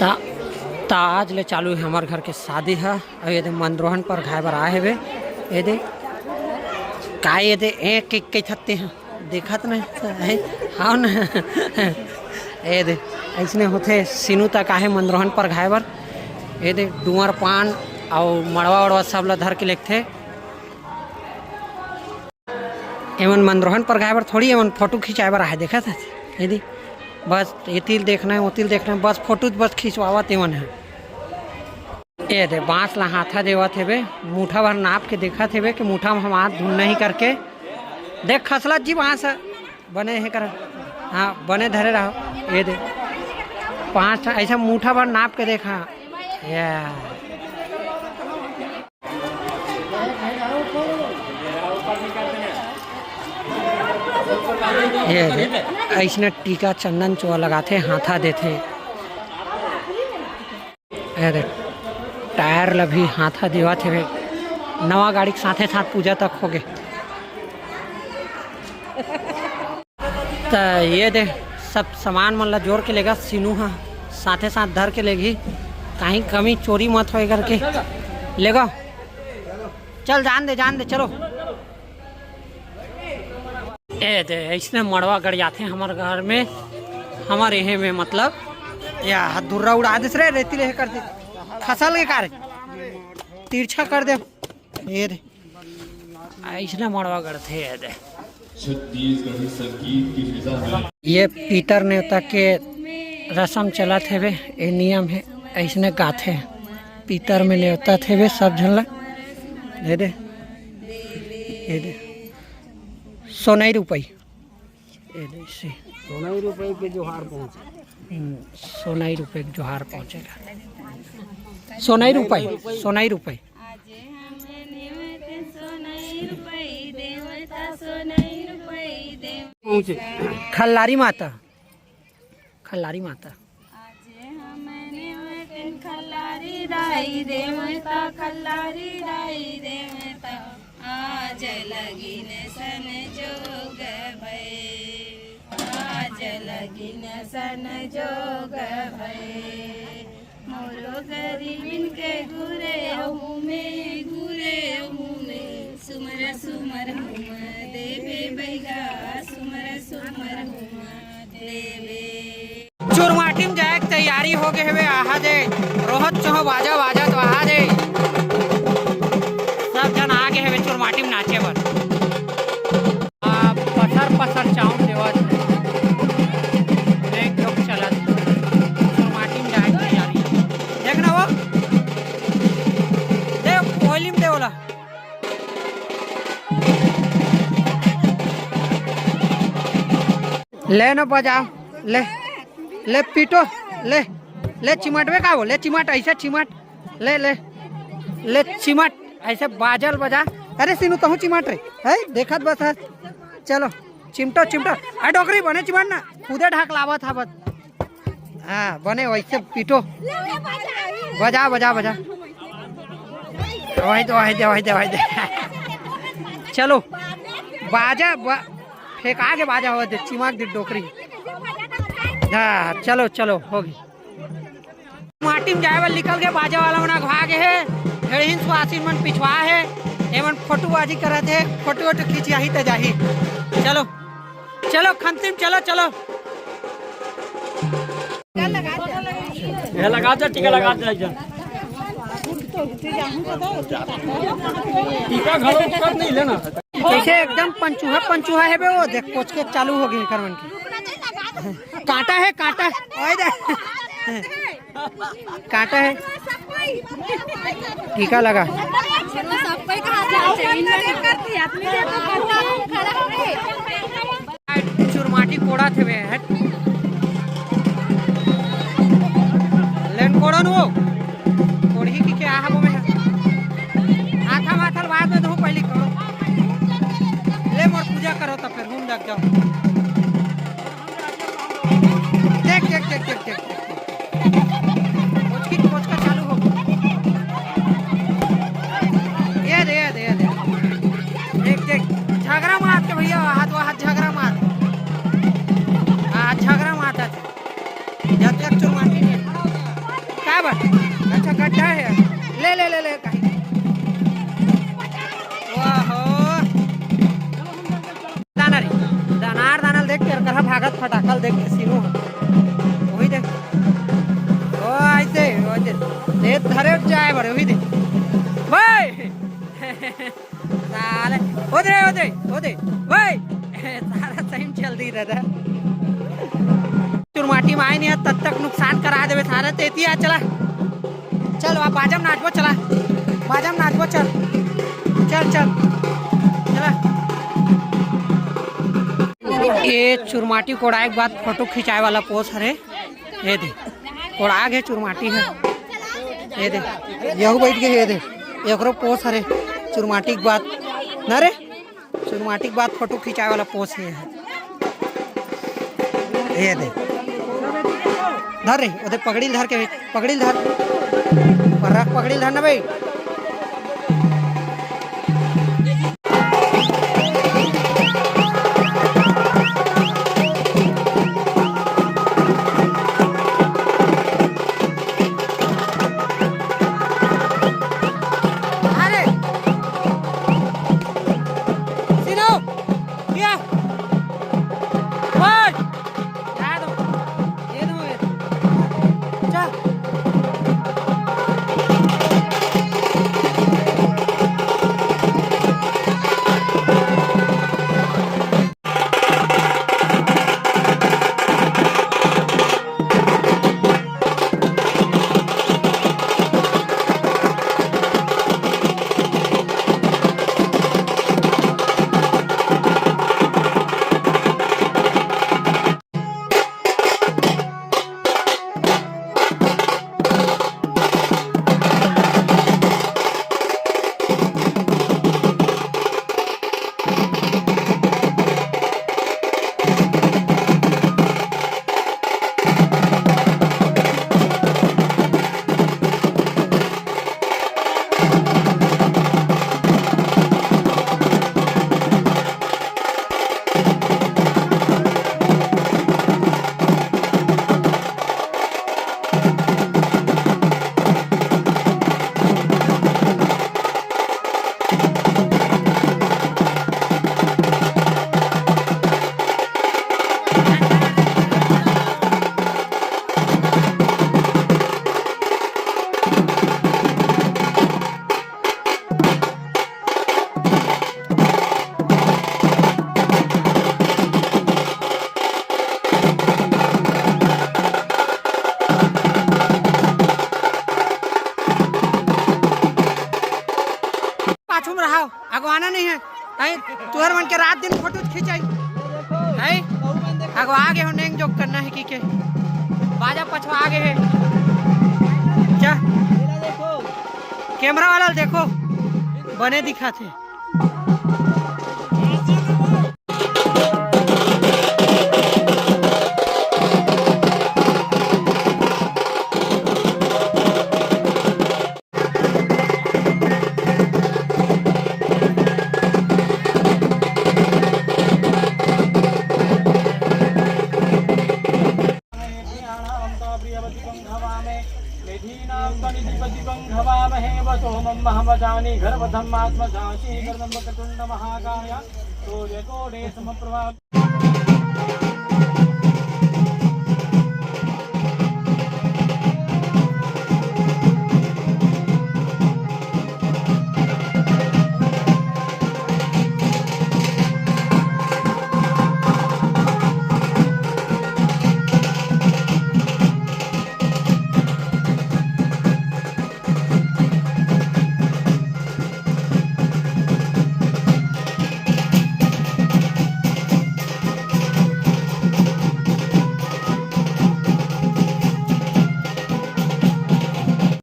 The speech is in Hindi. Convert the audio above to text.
ता आज ले चालू है हमारे घर के शादी है और ये मनरोहन पर घाय बर आए हुए ये दे का ये दे एक एक कई थकते हैं देखत नहीं हाँ ना ये दे ऐसने होते सीनू तक आहे मनरोहन पर घाय बर ये दे डूमर पान और मड़वा उड़वा सब ला धर के लेते एमन मनरोहन पर घाय बर थोड़ी एमन फोटो खिंचाए बर आहे देखा था यदि बस ये तिल देखना है वो तिल देखना है बस फोटो बस खिंचवावा तेवन है ये दे बाँस ला हाथा देवा थे बे मुठा भर नाप के देखा थे बे कि मुठा में हम हाथ धुन नहीं करके देख खसला जी बाँस बने है कर हाँ बने धरे रहो ये दे 5 ऐसा मुठा भर नाप के देखा या ये ऐसने टीका चंदन चुआ लगाते हाथा देते अरे टायर ला भी हाथा देवा थे नवा गाड़ी के साथे साथ पूजा तक हो गए तो ये दे सब सामान मन ला जोड़ के लेगा सीनू हाँ साथे साथ धर के लेगी कहीं कमी चोरी मत हो करके लेगा चल जान दे चलो ए दे ऐसने मड़वा गड़ जाते हैं हमारे घर में हमारे यहाँ में मतलब या दुर्रा उड़ा दे रे रेती ले कर दे फसल के कार तिरछा कर दे ये दे ऐसने मड़वा गड़ते है दे ये पीतर नेवता के रस्म चला थे वे ये नियम है ऐसने गाथे पीतर में नेवता थे वे सब झनला ये दे सोनाई रुपये सोनाई रुपये के जोहार पहुँचे सोनाई रुपये के जोहार पहुँचेगा सोनाई रुपये पहुँचे खल्लारी माता खल्लारी राई देवता खल्लारी राई देवता आज लगिन सन जोग भय आज लगिन सन जोग भय मोरो गरीबिन के घुरे हूँ में सुमर सुमर हुम देवे बैगा सुमर हुम देवे चुरमाटी में जाए तैयारी हो गए हुए आहा दे रोहत चौह बाजा तो आहा दे सब जन आगे है चुरमाटी में नाचे बर पत्थर चाउन देवा एक लोग चला चुरमाटी में जाए तैयारी देखना वो दे कोयली में दे बोला ले न बजाओ ले पीटो ले चिमटवे का वो ले चिमट ऐसे चिमट ले चिमट ऐसे बाजल बजा अरे सीनू तो चिमट रे है देखत बस है चलो चिमटो आ डोकरी बने चिमट ना खुदे ढाक लावत हावत हाँ बने वैसे पीटो बजा वही दे चलो बाजा फेंका के बाजा हुआ दे चिमक दी डोकरी हाँ चलो होगी माटी में जाए वाला निकल के बाजा वाला मना भागे है हेड़िन सुहासिन मन पिछवा है एमन फोटोबाजी करत है फोटो खींचियाही तो जाही चलो खंतिम चलो लगा दे टीका लगा दे टीका घर पर नहीं लेना कैसे एकदम पंचूहा है बे वो देख कोच के चालू हो गई करवन की कांटा है कांटा है टीका लगा चुरमाटी कोड़ा थे वे लेन कोड़न वो कोड़ी की क्या है वो में आथा माथल बाद में दो पहले करो ले मोर पूजा करो तो फिर हम लग जाओ देख कोच का चालू हो ये दे देख झगड़ा मार के भैया हाथ झगड़ा मार झगड़ा मारता जब तक चुरमाटी बस अच्छा गड्ढा है ले ले ले ले कहीं वाह दाना रे दानार दानल देख कर कहा भागत फटाकल देख के सीनू वही देख ओ ऐसे ये धरे जाए बड़े वही देख भाई साले ओदे ओदे ओदे भाई सारा टाइम चल दी दादा चुरमाटी में आए नहीं तब तक नुकसान करा देवे सारा तेती आ चला चल वहाँ बाजम नाचबो चला बाजम नाचबो चल चल चल चला ये चुरमाटी कोड़ाए के बाद फोटो खिंचाए वाला पोस हरे ये दे कोड़ा है चुरमाटी है ये दे यहू बैठ के ये दे एकरो पोस हरे चुरमाटी के बाद न रे चुरमाटी के बाद फोटो खिंचाए वाला पोस है ये दे धर रे उधर पगड़ी धर के पगड़ी धर पर रख पगड़ी धर ना भाई आगवाना नहीं है तुहर मन के रात दिन फोटो खिंचाई है आगो आगे हो नेंग जोक करना है कि के बाजा पछवा आगे है क्या कैमरा वाला देखो बने दिखा थे गर्भधम्मात्मजासी गर्भकुंड महाकाय सूर्यकोटे समप्रभा